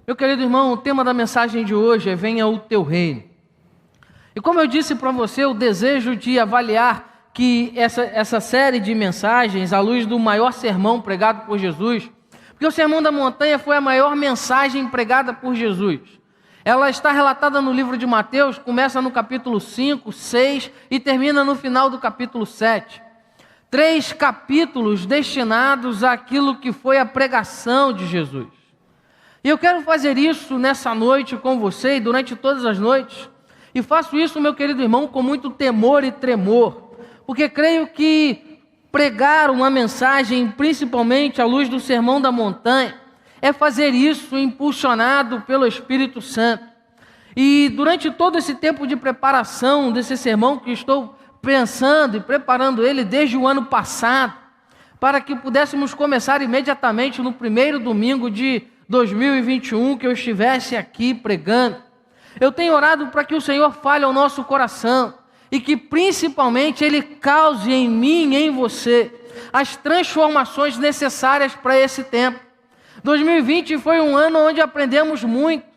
Meu querido irmão, o tema da mensagem de hoje é Venha o Teu Reino. E como eu disse para você, o desejo de avaliar que essa série de mensagens, à luz do maior sermão pregado por Jesus, porque o Sermão da Montanha foi a maior mensagem pregada por Jesus. Ela está relatada no livro de Mateus, começa no capítulo 5, 6 e termina no final do capítulo 7. 3 capítulos destinados àquilo que foi a pregação de Jesus. E eu quero fazer isso nessa noite com você e durante todas as noites. E faço isso, meu querido irmão, com muito temor e tremor, porque creio que pregar uma mensagem, principalmente à luz do Sermão da Montanha, é fazer isso impulsionado pelo Espírito Santo. E durante todo esse tempo de preparação desse sermão, que estou pensando e preparando ele desde o ano passado, para que pudéssemos começar imediatamente no primeiro domingo de 2021, que eu estivesse aqui pregando. Eu tenho orado para que o Senhor fale ao nosso coração e que principalmente Ele cause em mim e em você as transformações necessárias para esse tempo. 2020 foi um ano onde aprendemos muito,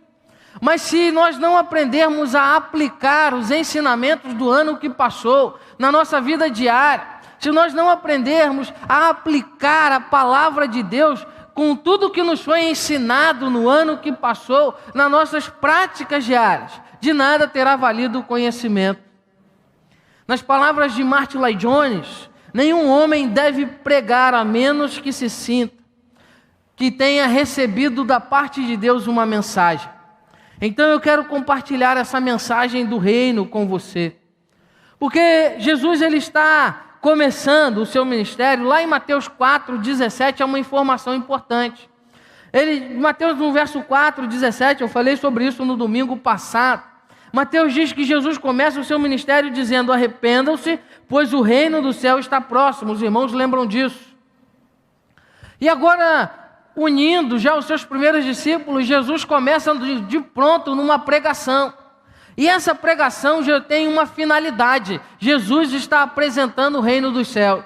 mas se nós não aprendermos a aplicar os ensinamentos do ano que passou na nossa vida diária, se nós não aprendermos a aplicar a palavra de Deus com tudo que nos foi ensinado no ano que passou, nas nossas práticas diárias, de nada terá valido o conhecimento. Nas palavras de Martin Lloyd Jones, nenhum homem deve pregar a menos que se sinta que tenha recebido da parte de Deus uma mensagem. Então eu quero compartilhar essa mensagem do reino com você. Porque Jesus ele está começando o seu ministério, lá em Mateus 4:17 é uma informação importante. Mateus no verso 4:17, eu falei sobre isso no domingo passado. Mateus diz que Jesus começa o seu ministério dizendo: arrependam-se, pois o reino do céu está próximo. Os irmãos lembram disso. E agora, unindo já os seus primeiros discípulos, Jesus começa de pronto numa pregação. E essa pregação já tem uma finalidade. Jesus está apresentando o reino dos céus.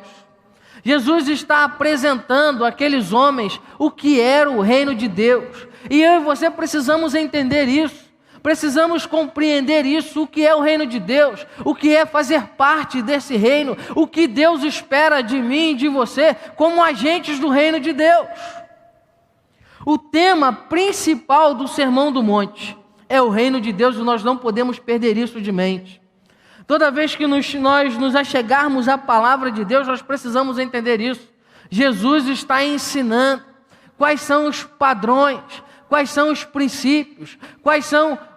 Jesus está apresentando àqueles homens o que era o reino de Deus. E eu e você precisamos entender isso. Precisamos compreender isso, o que é o reino de Deus, o que é fazer parte desse reino, o que Deus espera de mim e de você como agentes do reino de Deus. O tema principal do Sermão do Monte é o reino de Deus e nós não podemos perder isso de mente. Toda vez que nós nos achegarmos à palavra de Deus, nós precisamos entender isso. Jesus está ensinando quais são os padrões, quais são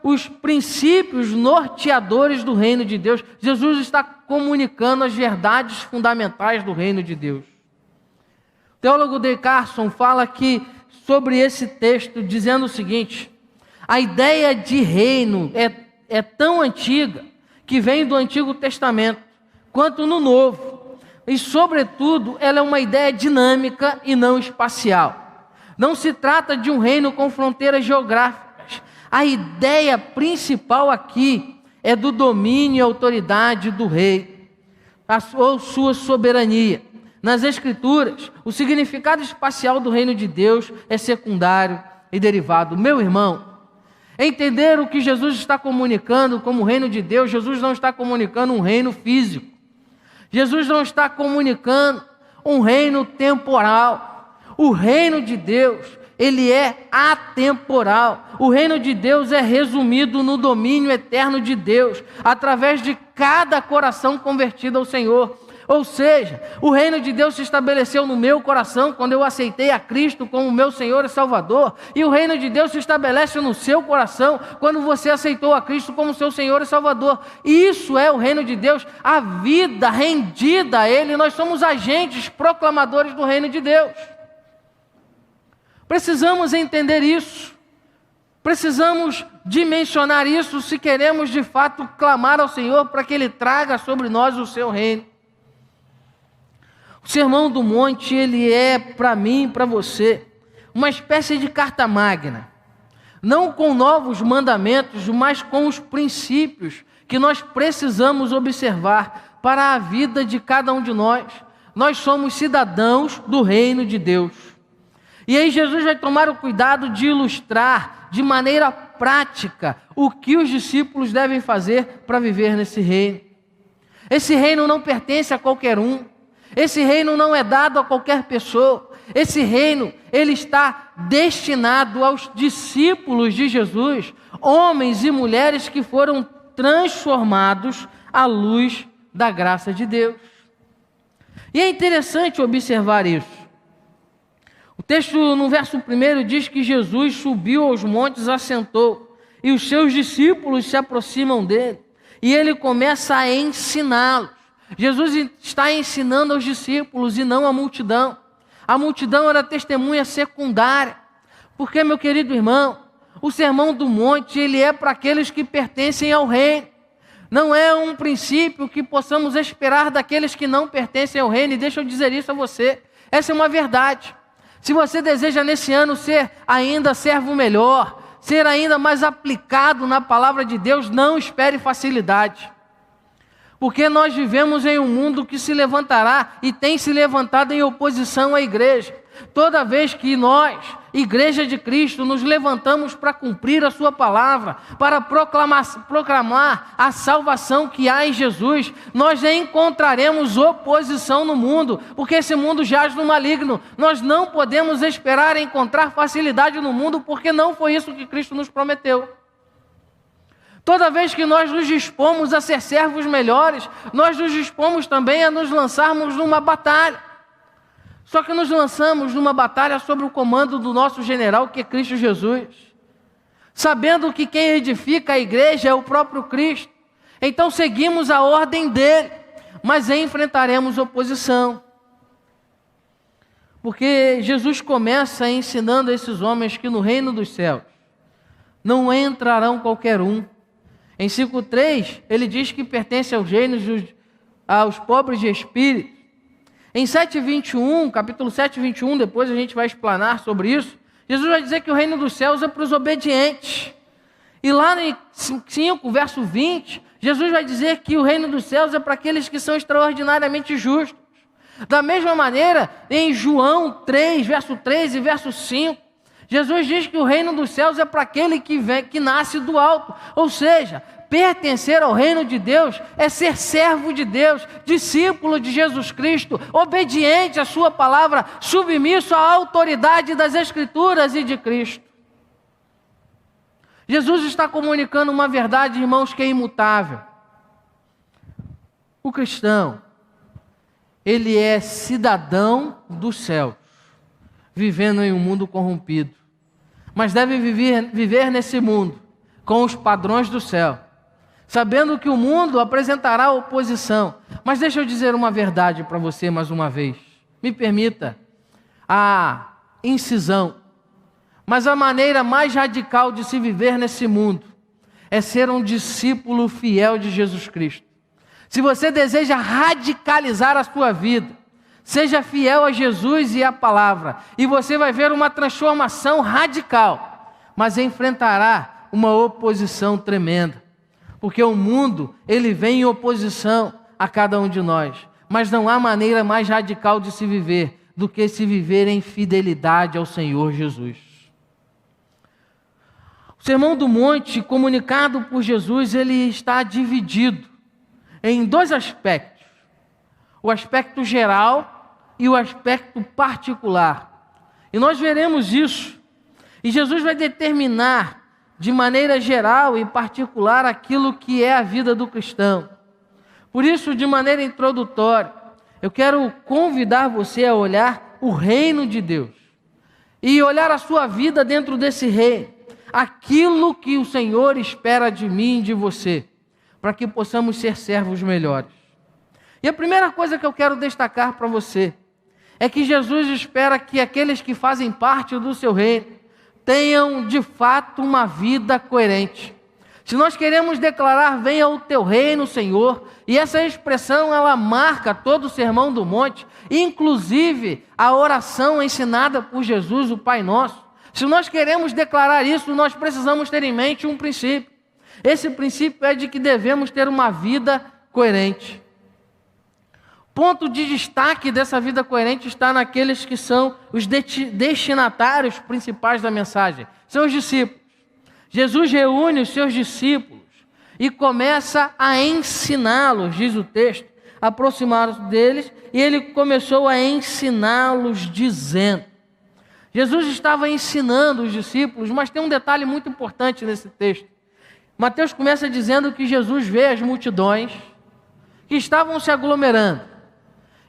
os princípios norteadores do reino de Deus. Jesus está comunicando as verdades fundamentais do reino de Deus. O teólogo D. Carson fala aqui sobre esse texto, dizendo o seguinte: a ideia de reino é tão antiga que vem do Antigo Testamento quanto no Novo. E, sobretudo, ela é uma ideia dinâmica e não espacial. Não se trata de um reino com fronteiras geográficas. A ideia principal aqui é do domínio e autoridade do rei, ou sua soberania. Nas Escrituras, o significado espacial do reino de Deus é secundário e derivado. Meu irmão, entender o que Jesus está comunicando como reino de Deus, Jesus não está comunicando um reino físico. Jesus não está comunicando um reino temporal. O reino de Deus, ele é atemporal. O reino de Deus é resumido no domínio eterno de Deus, através de cada coração convertido ao Senhor. Ou seja, o reino de Deus se estabeleceu no meu coração quando eu aceitei a Cristo como meu Senhor e Salvador. E o reino de Deus se estabelece no seu coração quando você aceitou a Cristo como seu Senhor e Salvador. Isso é o reino de Deus, a vida rendida a Ele. Nós somos agentes proclamadores do reino de Deus. Precisamos entender isso. Precisamos dimensionar isso se queremos de fato clamar ao Senhor para que Ele traga sobre nós o seu reino. O Sermão do Monte, ele é para mim e para você uma espécie de carta magna, não com novos mandamentos, mas com os princípios que nós precisamos observar para a vida de cada um de nós. Nós somos cidadãos do reino de Deus. E aí Jesus vai tomar o cuidado de ilustrar de maneira prática o que os discípulos devem fazer para viver nesse reino. Esse reino não pertence a qualquer um. Esse reino não é dado a qualquer pessoa. Esse reino, ele está destinado aos discípulos de Jesus, homens e mulheres que foram transformados à luz da graça de Deus. E é interessante observar isso. O texto no verso 1 diz que Jesus subiu aos montes, assentou, e os seus discípulos se aproximam dele, e ele começa a ensiná-los. Jesus está ensinando aos discípulos e não à multidão. A multidão era testemunha secundária, porque, meu querido irmão, o Sermão do Monte, ele é para aqueles que pertencem ao reino. Não é um princípio que possamos esperar daqueles que não pertencem ao reino, e deixa eu dizer isso a você, essa é uma verdade. Se você deseja nesse ano ser ainda servo melhor, ser ainda mais aplicado na palavra de Deus, não espere facilidade. Porque nós vivemos em um mundo que se levantará e tem se levantado em oposição à igreja. Toda vez que nós, Igreja de Cristo, nos levantamos para cumprir a sua palavra, para proclamar a salvação que há em Jesus, nós encontraremos oposição no mundo, porque esse mundo jaz no maligno. Nós não podemos esperar encontrar facilidade no mundo, porque não foi isso que Cristo nos prometeu. Toda vez que nós nos dispomos a ser servos melhores, nós nos dispomos também a nos lançarmos numa batalha. Só que nos lançamos numa batalha sob o comando do nosso general, que é Cristo Jesus, sabendo que quem edifica a igreja é o próprio Cristo. Então seguimos a ordem dele, mas enfrentaremos oposição. Porque Jesus começa ensinando a esses homens que no reino dos céus não entrarão qualquer um. Em 5,3, ele diz que pertence aos reinos aos pobres de espírito. Em 7,21, capítulo 7,21, depois a gente vai explanar sobre isso, Jesus vai dizer que o reino dos céus é para os obedientes. E lá em 5, verso 20, Jesus vai dizer que o reino dos céus é para aqueles que são extraordinariamente justos. Da mesma maneira, em João 3, verso 3 e verso 5, Jesus diz que o reino dos céus é para aquele que nasce do alto. Ou seja, pertencer ao reino de Deus é ser servo de Deus, discípulo de Jesus Cristo, obediente à sua palavra, submisso à autoridade das Escrituras e de Cristo. Jesus está comunicando uma verdade, irmãos, que é imutável. O cristão, ele é cidadão do céu, vivendo em um mundo corrompido. Mas deve viver nesse mundo com os padrões do céu, sabendo que o mundo apresentará oposição. Mas deixa eu dizer uma verdade para você mais uma vez. Me permita a incisão. Mas a maneira mais radical de se viver nesse mundo é ser um discípulo fiel de Jesus Cristo. Se você deseja radicalizar a sua vida, seja fiel a Jesus e à palavra, e você vai ver uma transformação radical, mas enfrentará uma oposição tremenda, porque o mundo, ele vem em oposição a cada um de nós, mas não há maneira mais radical de se viver do que se viver em fidelidade ao Senhor Jesus. O Sermão do Monte, comunicado por Jesus, ele está dividido em dois aspectos: o aspecto geral e o aspecto particular. E nós veremos isso. E Jesus vai determinar de maneira geral e particular aquilo que é a vida do cristão. Por isso, de maneira introdutória, eu quero convidar você a olhar o reino de Deus e olhar a sua vida dentro desse reino, aquilo que o Senhor espera de mim e de você, para que possamos ser servos melhores. E a primeira coisa que eu quero destacar para você é que Jesus espera que aqueles que fazem parte do seu reino tenham de fato uma vida coerente. Se nós queremos declarar venha o teu reino, Senhor, e essa expressão ela marca todo o Sermão do Monte, inclusive a oração ensinada por Jesus, o Pai Nosso. Se nós queremos declarar isso, nós precisamos ter em mente um princípio. Esse princípio é de que devemos ter uma vida coerente. Ponto de destaque dessa vida coerente está naqueles que são os destinatários principais da mensagem. São os discípulos. Jesus reúne os seus discípulos e começa a ensiná-los, diz o texto, aproximaram-se deles e ele começou a ensiná-los dizendo. Jesus estava ensinando os discípulos, mas tem um detalhe muito importante nesse texto. Mateus começa dizendo que Jesus vê as multidões que estavam se aglomerando.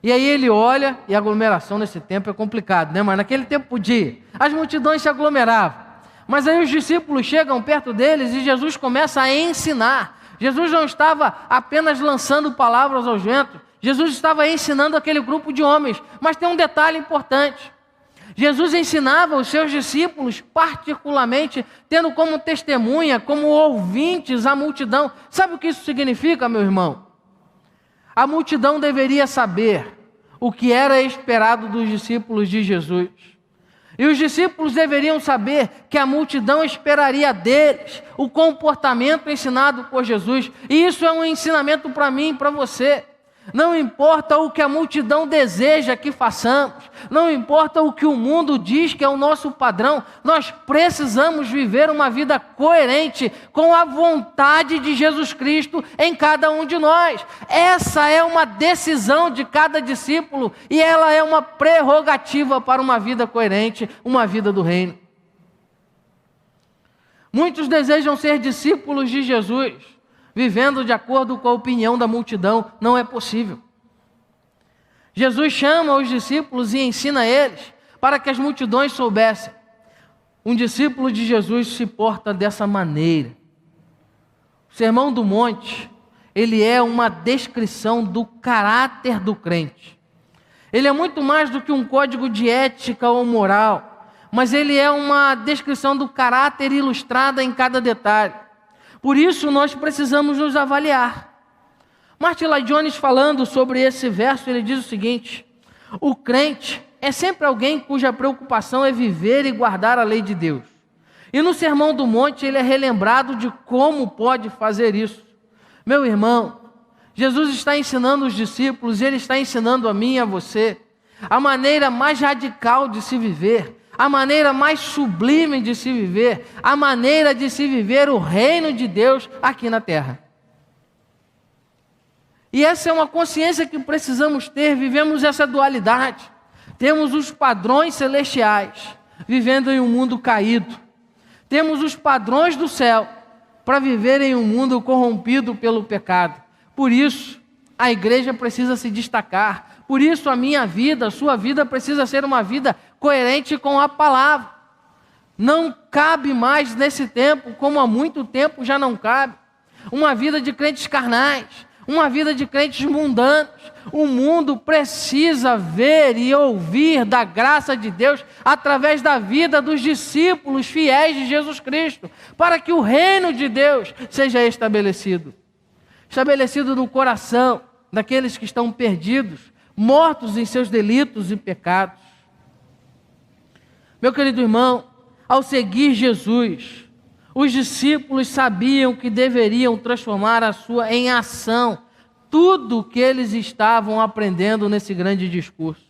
E aí ele olha, e a aglomeração nesse tempo é complicado, né? Mas naquele tempo podia. As multidões se aglomeravam. Mas aí os discípulos chegam perto deles e Jesus começa a ensinar. Jesus não estava apenas lançando palavras aos ventos. Jesus estava ensinando aquele grupo de homens. Mas tem um detalhe importante. Jesus ensinava os seus discípulos, particularmente, tendo como testemunha, como ouvintes a multidão. Sabe o que isso significa, meu irmão? A multidão deveria saber o que era esperado dos discípulos de Jesus. E os discípulos deveriam saber que a multidão esperaria deles o comportamento ensinado por Jesus. E isso é um ensinamento para mim e para você. Não importa o que a multidão deseja que façamos, não importa o que o mundo diz que é o nosso padrão, nós precisamos viver uma vida coerente com a vontade de Jesus Cristo em cada um de nós. Essa é uma decisão de cada discípulo e ela é uma prerrogativa para uma vida coerente, uma vida do reino. Muitos desejam ser discípulos de Jesus, vivendo de acordo com a opinião da multidão. Não é possível. Jesus chama os discípulos e ensina eles para que as multidões soubessem. Um discípulo de Jesus se porta dessa maneira. O Sermão do Monte, ele é uma descrição do caráter do crente. Ele é muito mais do que um código de ética ou moral, mas ele é uma descrição do caráter ilustrada em cada detalhe. Por isso, nós precisamos nos avaliar. Martin Lloyd Jones, falando sobre esse verso, ele diz o seguinte: o crente é sempre alguém cuja preocupação é viver e guardar a lei de Deus. E no Sermão do Monte, ele é relembrado de como pode fazer isso. Meu irmão, Jesus está ensinando os discípulos, ele está ensinando a mim e a você a maneira mais radical de se viver, a maneira mais sublime de se viver, a maneira de se viver o reino de Deus aqui na terra. E essa é uma consciência que precisamos ter. Vivemos essa dualidade. Temos os padrões celestiais, vivendo em um mundo caído. Temos os padrões do céu, para viver em um mundo corrompido pelo pecado. Por isso, a igreja precisa se destacar. Por isso, a minha vida, a sua vida precisa ser uma vida coerente com a palavra. Não cabe mais nesse tempo, como há muito tempo já não cabe, uma vida de crentes carnais, uma vida de crentes mundanos. O mundo precisa ver e ouvir da graça de Deus através da vida dos discípulos fiéis de Jesus Cristo, para que o reino de Deus seja estabelecido. Estabelecido no coração daqueles que estão perdidos, mortos em seus delitos e pecados. Meu querido irmão, ao seguir Jesus, os discípulos sabiam que deveriam transformar em ação tudo o que eles estavam aprendendo nesse grande discurso.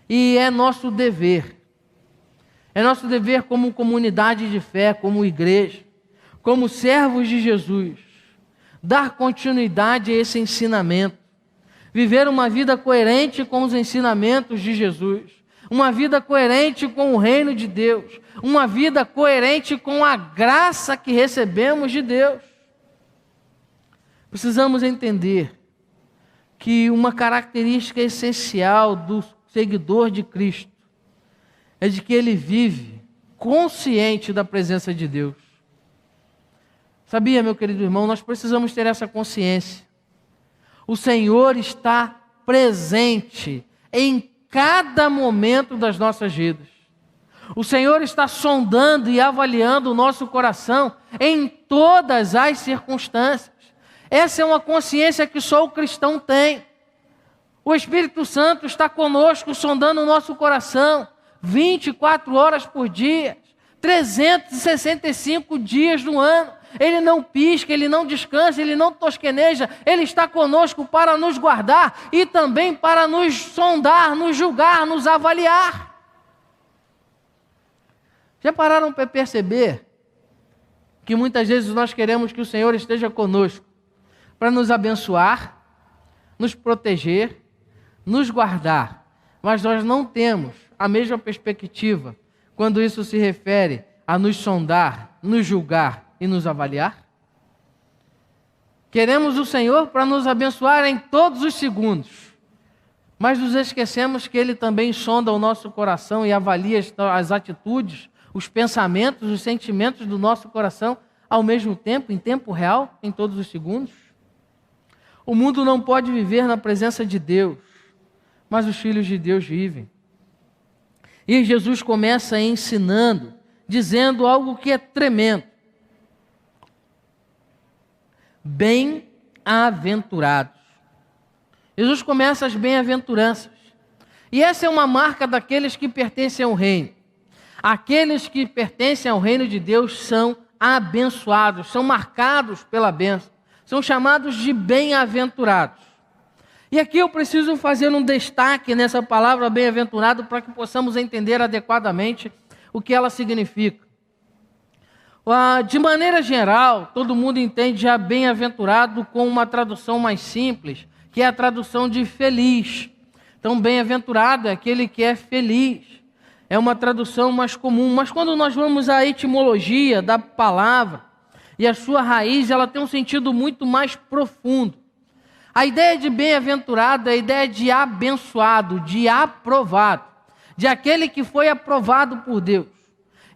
E é nosso dever como comunidade de fé, como igreja, como servos de Jesus, dar continuidade a esse ensinamento, viver uma vida coerente com os ensinamentos de Jesus, uma vida coerente com o reino de Deus, uma vida coerente com a graça que recebemos de Deus. Precisamos entender que uma característica essencial do seguidor de Cristo é de que ele vive consciente da presença de Deus. Sabia, meu querido irmão, nós precisamos ter essa consciência. O Senhor está presente em cada momento das nossas vidas. O Senhor está sondando e avaliando o nosso coração em todas as circunstâncias. Essa é uma consciência que só o cristão tem. O Espírito Santo está conosco, sondando o nosso coração 24 horas por dia, 365 dias no ano. Ele não pisca, ele não descansa, ele não tosqueneja. Ele está conosco para nos guardar e também para nos sondar, nos julgar, nos avaliar. Já pararam para perceber que muitas vezes nós queremos que o Senhor esteja conosco para nos abençoar, nos proteger, nos guardar, mas nós não temos a mesma perspectiva quando isso se refere a nos sondar, nos julgar e nos avaliar? Queremos o Senhor para nos abençoar em todos os segundos, mas nos esquecemos que Ele também sonda o nosso coração e avalia as atitudes, os pensamentos, os sentimentos do nosso coração ao mesmo tempo, em tempo real, em todos os segundos. O mundo não pode viver na presença de Deus, mas os filhos de Deus vivem. E Jesus começa ensinando, dizendo algo que é tremendo. Bem-aventurados. Jesus começa as bem-aventuranças. E essa é uma marca daqueles que pertencem ao reino. Aqueles que pertencem ao reino de Deus são abençoados, são marcados pela bênção, são chamados de bem-aventurados. E aqui eu preciso fazer um destaque nessa palavra bem-aventurado para que possamos entender adequadamente o que ela significa. De maneira geral, todo mundo entende já bem-aventurado com uma tradução mais simples, que é a tradução de feliz. Então, bem-aventurado é aquele que é feliz. É uma tradução mais comum. Mas quando nós vamos à etimologia da palavra e a sua raiz, ela tem um sentido muito mais profundo. A ideia de bem-aventurado é a ideia de abençoado, de aprovado, de aquele que foi aprovado por Deus.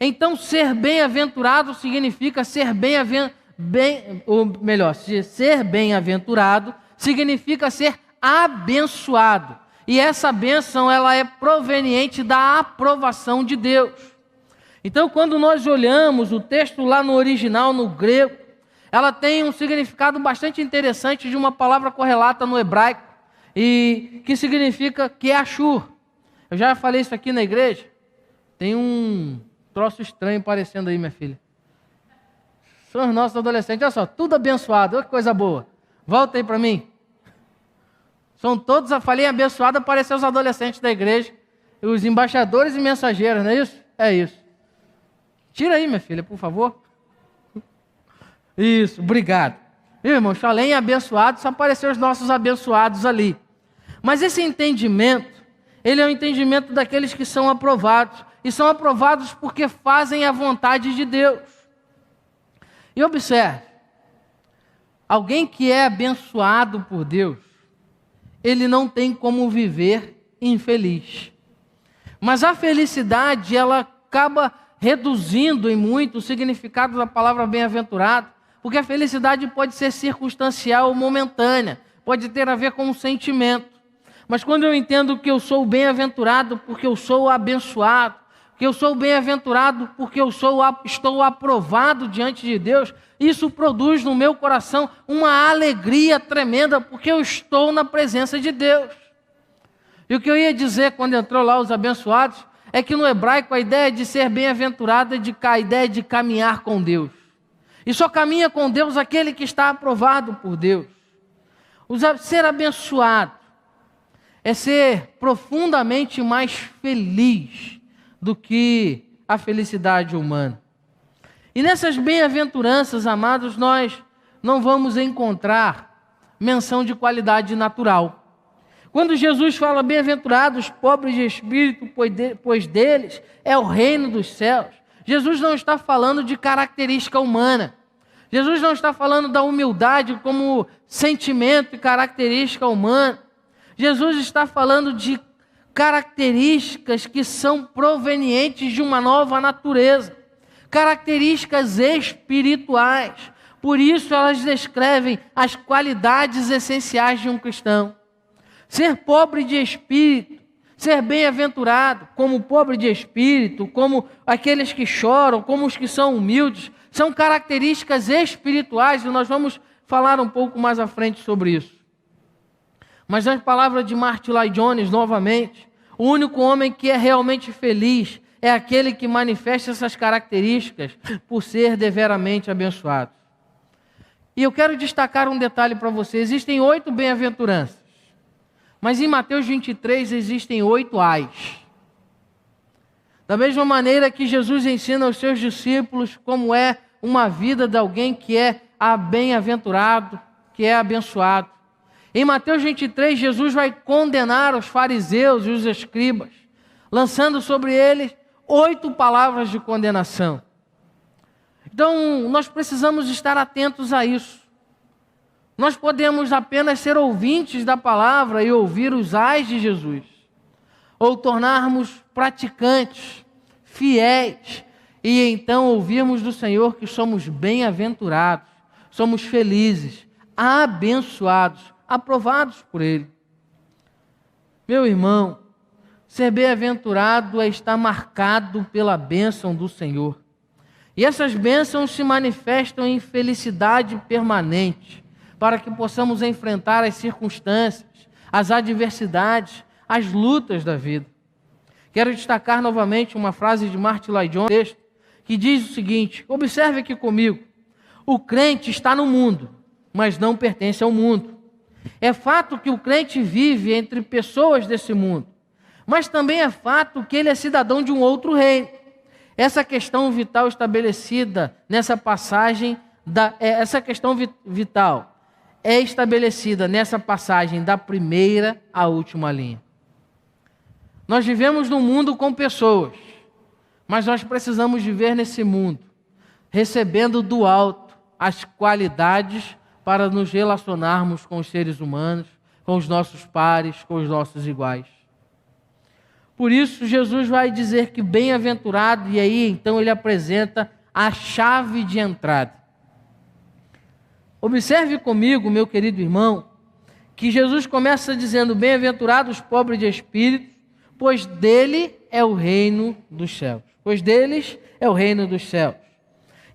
Então, ser bem-aventurado significa ser ser bem-aventurado significa ser abençoado. E essa bênção, ela é proveniente da aprovação de Deus. Então, quando nós olhamos o texto lá no original, no grego, ela tem um significado bastante interessante de uma palavra correlata no hebraico, e que significa que é Ashur. Eu já falei isso aqui na igreja. Tem um troço estranho parecendo aí, minha filha. São os nossos adolescentes, olha só, tudo abençoado, olha que coisa boa. Volta aí para mim. São todos, eu falei abençoado, apareceu os adolescentes da igreja, os embaixadores e mensageiros, não é isso? É isso. Tira aí, minha filha, por favor. Isso, obrigado. Meu irmão, além de abençoados, só apareceram os nossos abençoados ali. Mas esse entendimento, ele é o entendimento daqueles que são aprovados. E são aprovados porque fazem a vontade de Deus. E observe, alguém que é abençoado por Deus, ele não tem como viver infeliz. Mas a felicidade, ela acaba reduzindo em muito o significado da palavra bem-aventurado, porque a felicidade pode ser circunstancial ou momentânea, pode ter a ver com um sentimento. Mas quando eu entendo que eu sou bem-aventurado porque eu sou abençoado, que eu sou bem-aventurado porque eu estou aprovado diante de Deus, isso produz no meu coração uma alegria tremenda, porque eu estou na presença de Deus. E o que eu ia dizer quando entrou lá os abençoados, é que no hebraico a ideia de ser bem-aventurado é a ideia de caminhar com Deus. E só caminha com Deus aquele que está aprovado por Deus. Ser abençoado é ser profundamente mais feliz do que a felicidade humana. E nessas bem-aventuranças, amados, nós não vamos encontrar menção de qualidade natural. Quando Jesus fala bem-aventurados, pobres de espírito, pois deles é o reino dos céus, Jesus não está falando de característica humana. Jesus não está falando da humildade como sentimento e característica humana. Jesus está falando de características que são provenientes de uma nova natureza, características espirituais. Por isso elas descrevem as qualidades essenciais de um cristão. Ser pobre de espírito, ser bem-aventurado, como pobre de espírito, como aqueles que choram, como os que são humildes, são características espirituais, e nós vamos falar um pouco mais à frente sobre isso. Mas na palavra de Martin Lloyd Jones, novamente, o único homem que é realmente feliz é aquele que manifesta essas características por ser deveramente abençoado. E eu quero destacar um detalhe para você. Existem 8 bem-aventuranças, mas em Mateus 23 existem 8 ais. Da mesma maneira que Jesus ensina aos seus discípulos como é uma vida de alguém que é bem-aventurado, que é abençoado. Em Mateus 23, Jesus vai condenar os fariseus e os escribas, lançando sobre eles 8 palavras de condenação. Então, nós precisamos estar atentos a isso. Nós podemos apenas ser ouvintes da palavra e ouvir os ais de Jesus, ou tornarmos praticantes, fiéis, e então ouvirmos do Senhor que somos bem-aventurados, somos felizes, abençoados, aprovados por Ele. Meu irmão, ser bem-aventurado é estar marcado pela bênção do Senhor. E essas bênçãos se manifestam em felicidade permanente, para que possamos enfrentar as circunstâncias, as adversidades, as lutas da vida. Quero destacar novamente uma frase de Martin Lloyd Jones, que diz o seguinte: observe aqui comigo, o crente está no mundo, mas não pertence ao mundo. É fato que o crente vive entre pessoas desse mundo, mas também é fato que ele é cidadão de um outro reino. Essa questão vital estabelecida nessa passagem, vital é estabelecida nessa passagem da primeira à última linha. Nós vivemos num mundo com pessoas, mas nós precisamos viver nesse mundo, recebendo do alto as qualidades para nos relacionarmos com os seres humanos, com os nossos pares, com os nossos iguais. Por isso, Jesus vai dizer que bem-aventurado, e aí então ele apresenta a chave de entrada. Observe comigo, meu querido irmão, que Jesus começa dizendo: bem-aventurados os pobres de espírito, pois dele é o reino dos céus. Pois deles é o reino dos céus.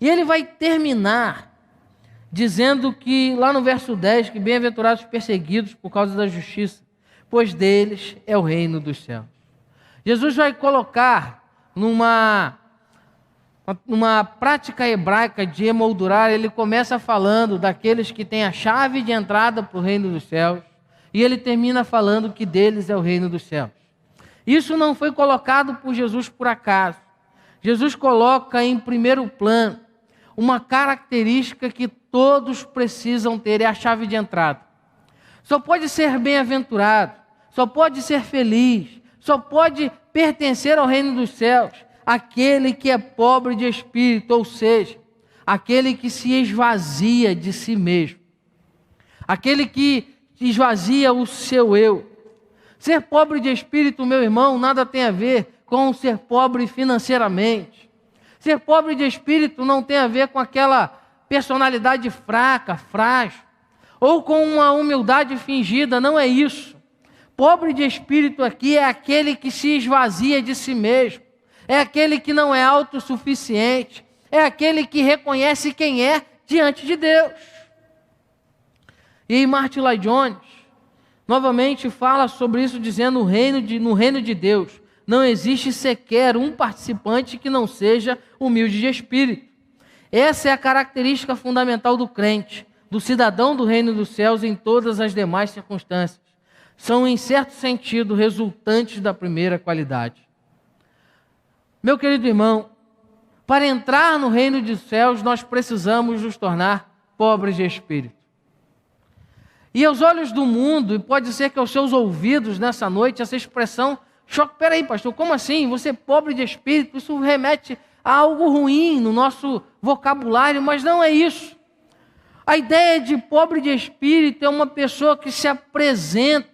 E ele vai terminar dizendo que, lá no verso 10, que bem-aventurados os perseguidos por causa da justiça, pois deles é o reino dos céus. Jesus vai colocar numa prática hebraica de emoldurar, ele começa falando daqueles que têm a chave de entrada para o reino dos céus, e ele termina falando que deles é o reino dos céus. Isso não foi colocado por Jesus por acaso. Jesus coloca em primeiro plano uma característica que todos precisam ter, é a chave de entrada. Só pode ser bem-aventurado, só pode ser feliz, só pode pertencer ao reino dos céus aquele que é pobre de espírito, ou seja, aquele que se esvazia de si mesmo, aquele que esvazia o seu eu. Ser pobre de espírito, meu irmão, nada tem a ver com ser pobre financeiramente. Ser pobre de espírito não tem a ver com aquela personalidade fraca, frágil, ou com uma humildade fingida, não é isso. Pobre de espírito aqui é aquele que se esvazia de si mesmo, é aquele que não é autossuficiente, é aquele que reconhece quem é diante de Deus. E aí Martin Lloyd Jones novamente fala sobre isso, dizendo: no reino de Deus não existe sequer um participante que não seja humilde de espírito. Essa é a característica fundamental do crente, do cidadão do reino dos céus em todas as demais circunstâncias. São, em certo sentido, resultantes da primeira qualidade. Meu querido irmão, para entrar no reino dos céus, nós precisamos nos tornar pobres de espírito. E aos olhos do mundo, e pode ser que aos seus ouvidos nessa noite, essa expressão choque. Peraí, pastor, como assim? Você é pobre de espírito? Isso remete a algo ruim no nosso vocabulário, mas não é isso. A ideia de pobre de espírito é uma pessoa que se apresenta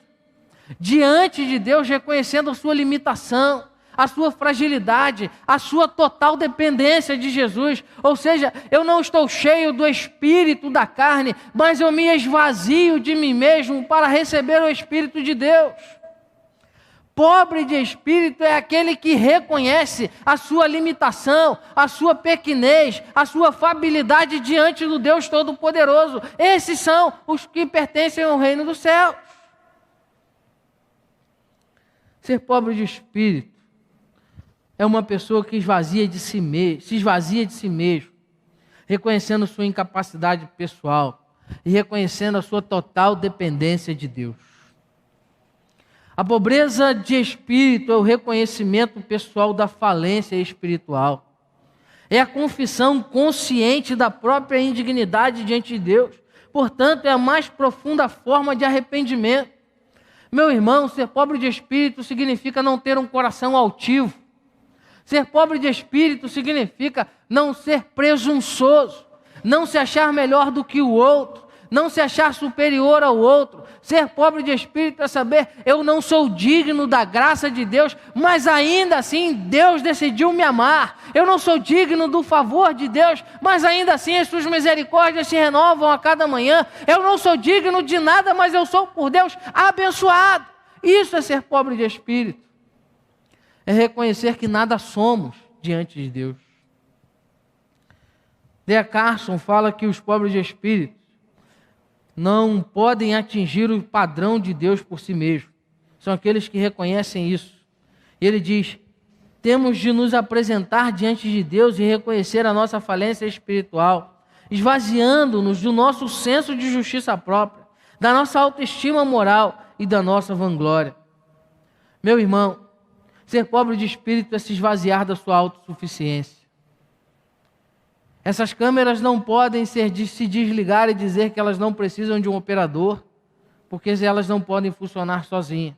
diante de Deus reconhecendo a sua limitação, a sua fragilidade, a sua total dependência de Jesus. Ou seja, eu não estou cheio do espírito da carne, mas eu me esvazio de mim mesmo para receber o Espírito de Deus. Pobre de espírito é aquele que reconhece a sua limitação, a sua pequenez, a sua fabilidade diante do Deus Todo-Poderoso. Esses são os que pertencem ao reino dos céus. Ser pobre de espírito é uma pessoa que se esvazia de si mesmo, reconhecendo sua incapacidade pessoal e reconhecendo a sua total dependência de Deus. A pobreza de espírito é o reconhecimento pessoal da falência espiritual. É a confissão consciente da própria indignidade diante de Deus. Portanto, é a mais profunda forma de arrependimento. Meu irmão, ser pobre de espírito significa não ter um coração altivo. Ser pobre de espírito significa não ser presunçoso, não se achar melhor do que o outro, não se achar superior ao outro. Ser pobre de espírito é saber, eu não sou digno da graça de Deus, mas ainda assim Deus decidiu me amar. Eu não sou digno do favor de Deus, mas ainda assim as suas misericórdias se renovam a cada manhã. Eu não sou digno de nada, mas eu sou por Deus abençoado. Isso é ser pobre de espírito. É reconhecer que nada somos diante de Deus. D.A. Carson fala que os pobres de espírito não podem atingir o padrão de Deus por si mesmos. São aqueles que reconhecem isso. E ele diz, temos de nos apresentar diante de Deus e reconhecer a nossa falência espiritual, esvaziando-nos do nosso senso de justiça própria, da nossa autoestima moral e da nossa vanglória. Meu irmão, ser pobre de espírito é se esvaziar da sua autossuficiência. Essas câmeras não podem se desligar e dizer que elas não precisam de um operador, porque elas não podem funcionar sozinhas.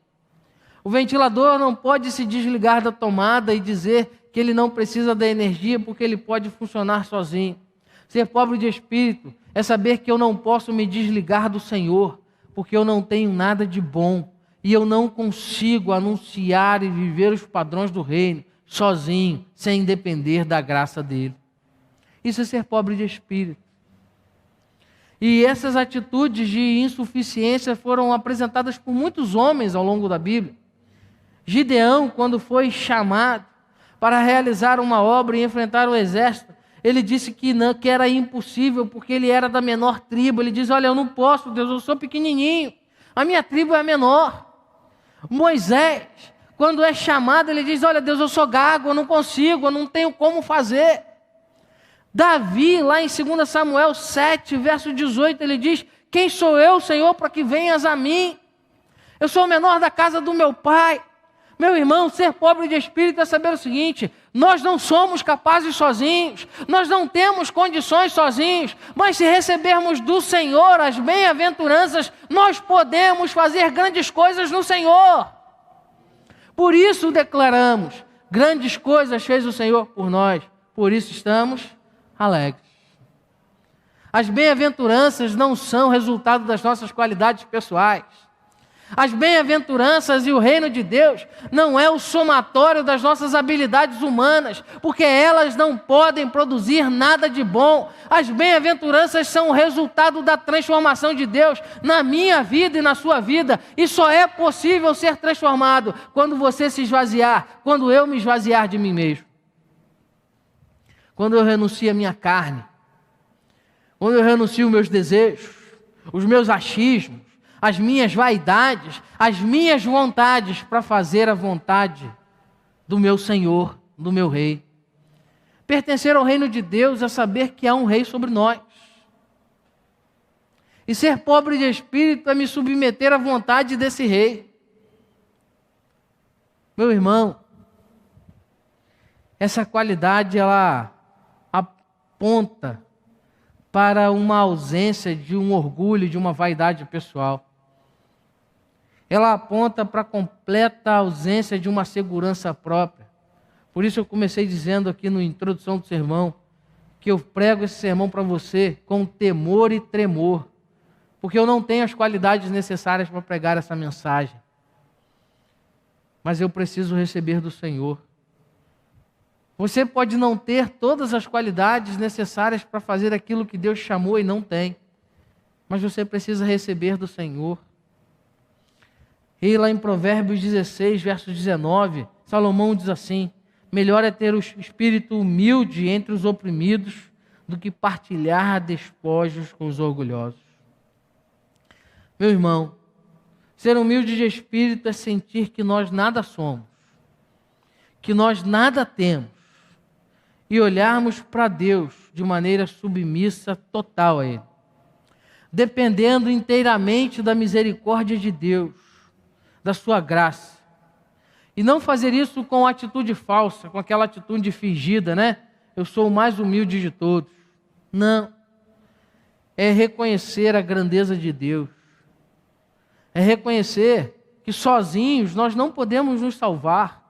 O ventilador não pode se desligar da tomada e dizer que ele não precisa da energia, porque ele pode funcionar sozinho. Ser pobre de espírito é saber que eu não posso me desligar do Senhor, porque eu não tenho nada de bom. E eu não consigo anunciar e viver os padrões do reino sozinho, sem depender da graça dele. Isso é ser pobre de espírito. E essas atitudes de insuficiência foram apresentadas por muitos homens ao longo da Bíblia. Gideão, quando foi chamado para realizar uma obra e enfrentar o exército, ele disse que era impossível, porque ele era da menor tribo. Ele diz, olha, eu não posso, Deus, eu sou pequenininho, a minha tribo é a menor. Moisés, quando é chamado, ele diz, olha Deus, eu sou gago, eu não consigo, eu não tenho como fazer. Davi, lá em 2 Samuel 7, verso 18, ele diz, quem sou eu, Senhor, para que venhas a mim? Eu sou o menor da casa do meu pai. Meu irmão, ser pobre de espírito é saber o seguinte, nós não somos capazes sozinhos, nós não temos condições sozinhos, mas se recebermos do Senhor as bem-aventuranças, nós podemos fazer grandes coisas no Senhor. Por isso declaramos, grandes coisas fez o Senhor por nós, por isso estamos alegres. As bem-aventuranças não são resultado das nossas qualidades pessoais. As bem-aventuranças e o reino de Deus não é o somatório das nossas habilidades humanas, porque elas não podem produzir nada de bom. As bem-aventuranças são o resultado da transformação de Deus na minha vida e na sua vida. E só é possível ser transformado quando você se esvaziar, quando eu me esvaziar de mim mesmo. Quando eu renuncio à minha carne, quando eu renuncio aos meus desejos, os meus achismos, as minhas vaidades, as minhas vontades para fazer a vontade do meu Senhor, do meu Rei. Pertencer ao reino de Deus é saber que há um Rei sobre nós. E ser pobre de espírito é me submeter à vontade desse Rei. Meu irmão, essa qualidade ela aponta para uma ausência de um orgulho, de uma vaidade pessoal. Ela aponta para a completa ausência de uma segurança própria. Por isso eu comecei dizendo aqui na introdução do sermão, que eu prego esse sermão para você com temor e tremor, porque eu não tenho as qualidades necessárias para pregar essa mensagem. Mas eu preciso receber do Senhor. Você pode não ter todas as qualidades necessárias para fazer aquilo que Deus chamou e não tem, mas você precisa receber do Senhor. E lá em Provérbios 16, verso 19, Salomão diz assim, melhor é ter o espírito humilde entre os oprimidos do que partilhar despojos com os orgulhosos. Meu irmão, ser humilde de espírito é sentir que nós nada somos, que nós nada temos, e olharmos para Deus de maneira submissa total a Ele, dependendo inteiramente da misericórdia de Deus, da sua graça. E não fazer isso com atitude falsa, com aquela atitude fingida, né? Eu sou o mais humilde de todos. Não. É reconhecer a grandeza de Deus. É reconhecer que sozinhos nós não podemos nos salvar.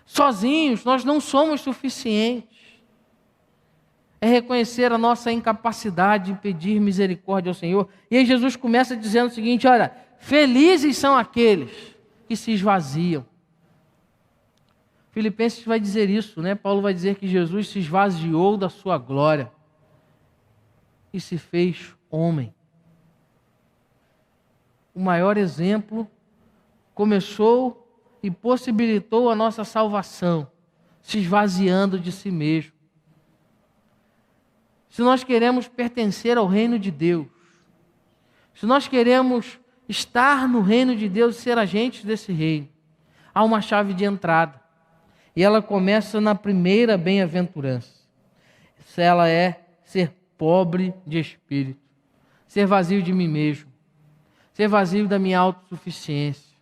Sozinhos nós não somos suficientes. É reconhecer a nossa incapacidade de pedir misericórdia ao Senhor. E aí Jesus começa dizendo o seguinte, olha, felizes são aqueles que se esvaziam. Filipenses vai dizer isso, né? Paulo vai dizer que Jesus se esvaziou da sua glória e se fez homem. O maior exemplo começou e possibilitou a nossa salvação, se esvaziando de si mesmo. Se nós queremos pertencer ao reino de Deus, se nós queremos estar no reino de Deus e ser agentes desse reino, há uma chave de entrada. E ela começa na primeira bem-aventurança. Ela é ser pobre de espírito, ser vazio de mim mesmo, ser vazio da minha autossuficiência,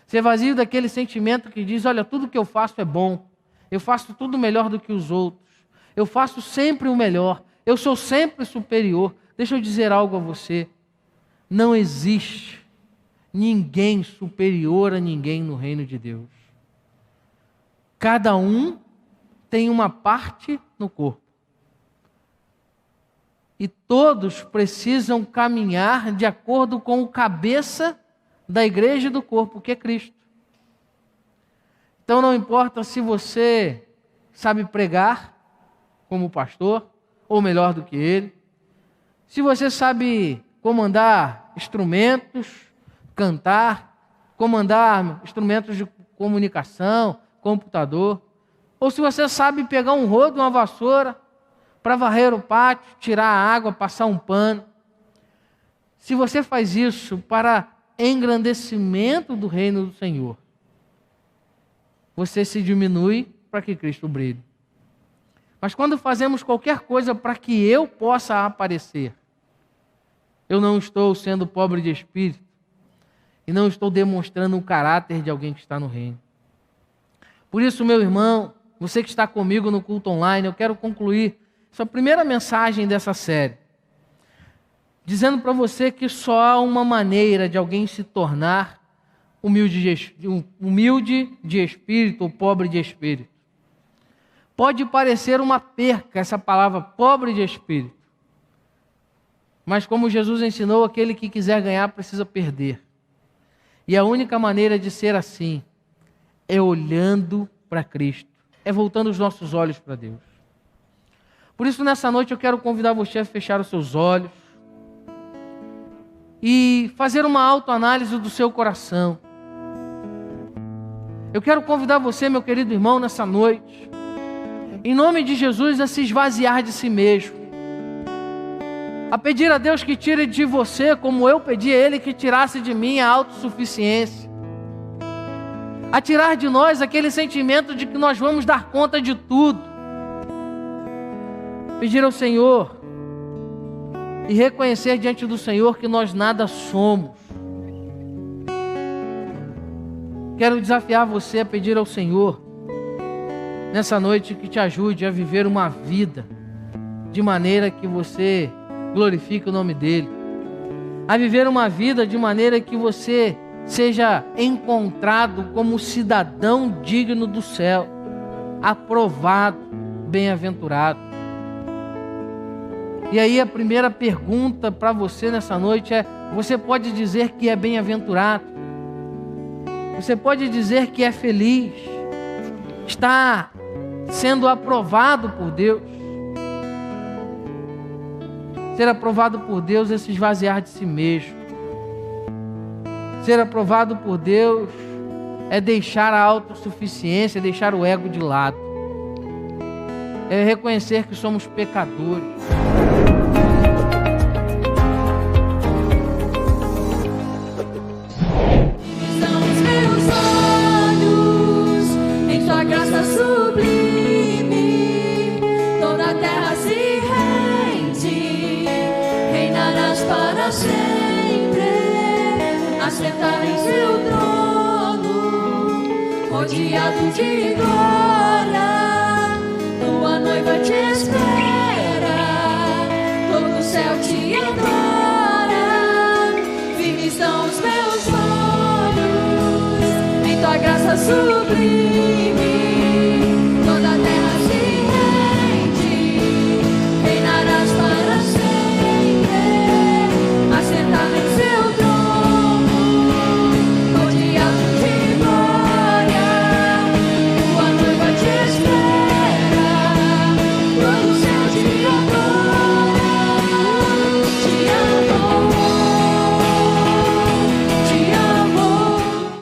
ser vazio daquele sentimento que diz, olha, tudo que eu faço é bom, eu faço tudo melhor do que os outros, eu faço sempre o melhor, eu sou sempre superior. Deixa eu dizer algo a você, não existe ninguém superior a ninguém no reino de Deus. Cada um tem uma parte no corpo. E todos precisam caminhar de acordo com o cabeça da igreja e do corpo, que é Cristo. Então não importa se você sabe pregar como pastor, ou melhor do que ele, se você sabe comandar instrumentos, cantar, comandar instrumentos de comunicação, computador, ou se você sabe pegar um rodo, uma vassoura, para varrer o pátio, tirar a água, passar um pano. Se você faz isso para engrandecimento do reino do Senhor, você se diminui para que Cristo brilhe. Mas quando fazemos qualquer coisa para que eu possa aparecer, eu não estou sendo pobre de espírito e não estou demonstrando o caráter de alguém que está no reino. Por isso, meu irmão, você que está comigo no culto online, eu quero concluir essa primeira mensagem dessa série, dizendo para você que só há uma maneira de alguém se tornar humilde de espírito ou pobre de espírito. Pode parecer uma perca essa palavra pobre de espírito, mas como Jesus ensinou, aquele que quiser ganhar precisa perder. E a única maneira de ser assim é olhando para Cristo, é voltando os nossos olhos para Deus. Por isso, nessa noite, eu quero convidar você a fechar os seus olhos e fazer uma autoanálise do seu coração. Eu quero convidar você, meu querido irmão, nessa noite, em nome de Jesus, a se esvaziar de si mesmo, a pedir a Deus que tire de você, como eu pedi a Ele que tirasse de mim a autossuficiência, a tirar de nós aquele sentimento de que nós vamos dar conta de tudo. Pedir ao Senhor e reconhecer diante do Senhor que nós nada somos. Quero desafiar você a pedir ao Senhor, nessa noite, que te ajude a viver uma vida de maneira que você glorifique o nome dEle, a viver uma vida de maneira que você seja encontrado como cidadão digno do céu, aprovado, bem-aventurado. E aí a primeira pergunta para você nessa noite é: você pode dizer que é bem-aventurado? Você pode dizer que é feliz? Está sendo aprovado por Deus? Ser aprovado por Deus é se esvaziar de si mesmo. Ser aprovado por Deus é deixar a autossuficiência, é deixar o ego de lado. É reconhecer que somos pecadores. São os meus olhos em tua graça sublime, toda a terra se rende, reinarás para sempre, assentar em seu trono. rodeado de glória, tua noiva te espera, todo o céu te adora, vivos estão os meus olhos, em tua graça sublime.